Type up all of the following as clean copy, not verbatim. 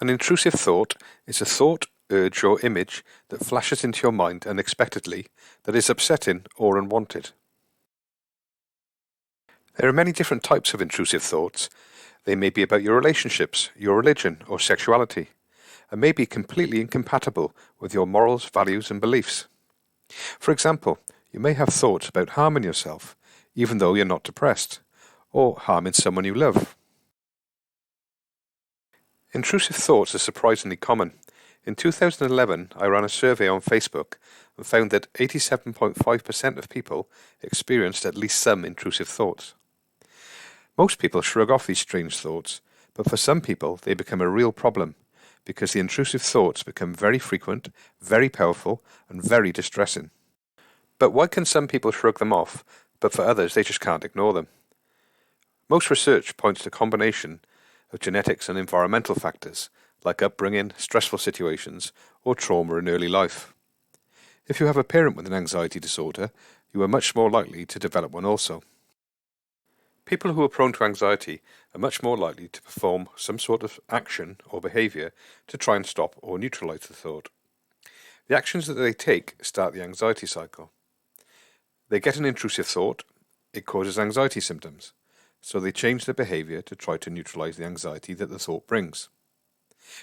An intrusive thought is a thought, urge, or image that flashes into your mind unexpectedly that is upsetting or unwanted. There are many different types of intrusive thoughts. They may be about your relationships, your religion, or sexuality, and may be completely incompatible with your morals, values, and beliefs. For example, you may have thoughts about harming yourself, even though you're not depressed, or harming someone you love. Intrusive thoughts are surprisingly common. In 2011, I ran a survey on Facebook and found that 87.5% of people experienced at least some intrusive thoughts. Most people shrug off these strange thoughts, but for some people they become a real problem because the intrusive thoughts become very frequent, very powerful, and very distressing. But why can some people shrug them off, but for others they just can't ignore them? Most research points to a combination of genetics and environmental factors, like upbringing, stressful situations, or trauma in early life. If you have a parent with an anxiety disorder, you are much more likely to develop one also. People who are prone to anxiety are much more likely to perform some sort of action or behavior to try and stop or neutralize the thought. The actions that they take start the anxiety cycle. They get an intrusive thought, it causes anxiety symptoms, so they change their behavior to try to neutralize the anxiety that the thought brings.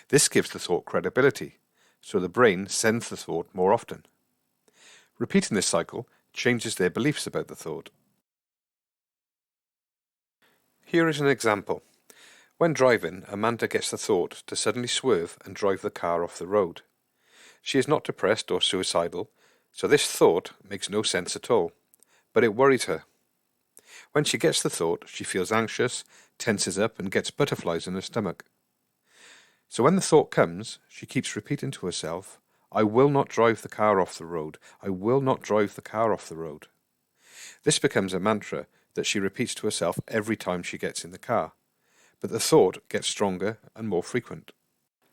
This gives the thought credibility, so the brain sends the thought more often. Repeating this cycle changes their beliefs about the thought. Here is an example. When driving, Amanda gets the thought to suddenly swerve and drive the car off the road. She is not depressed or suicidal, so this thought makes no sense at all, but it worries her. When she gets the thought, she feels anxious, tenses up, and gets butterflies in her stomach. So when the thought comes, she keeps repeating to herself, "I will not drive the car off the road. I will not drive the car off the road." This becomes a mantra that she repeats to herself every time she gets in the car, but the thought gets stronger and more frequent.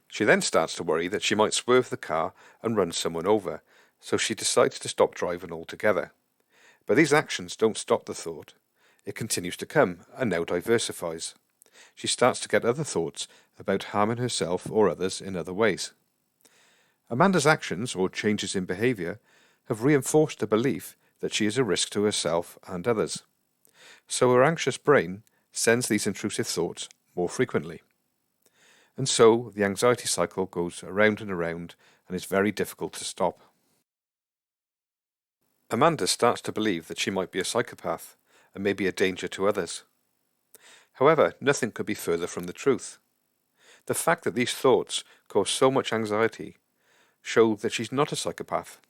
She then starts to worry that she might swerve the car and run someone over, so she decides to stop driving altogether. But these actions don't stop the thought. It continues to come and now diversifies. She starts to get other thoughts about harming herself or others in other ways. Amanda's actions or changes in behavior have reinforced the belief that she is a risk to herself and others. So her anxious brain sends these intrusive thoughts more frequently. And so the anxiety cycle goes around and around and is very difficult to stop. Amanda starts to believe that she might be a psychopath and may be a danger to others. However, nothing could be further from the truth. The fact that these thoughts cause so much anxiety show that she's not a psychopath.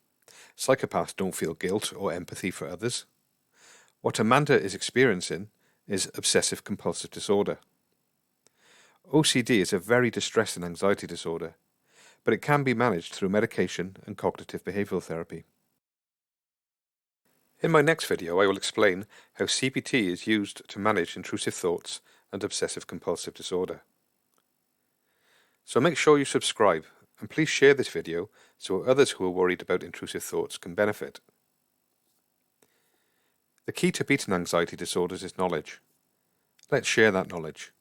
Psychopaths don't feel guilt or empathy for others. What Amanda is experiencing is obsessive compulsive disorder. OCD is a very distressing anxiety disorder, but it can be managed through medication and cognitive behavioral therapy. In my next video, I will explain how CBT is used to manage intrusive thoughts and obsessive compulsive disorder. So make sure you subscribe and please share this video so others who are worried about intrusive thoughts can benefit. The key to beating anxiety disorders is knowledge. Let's share that knowledge.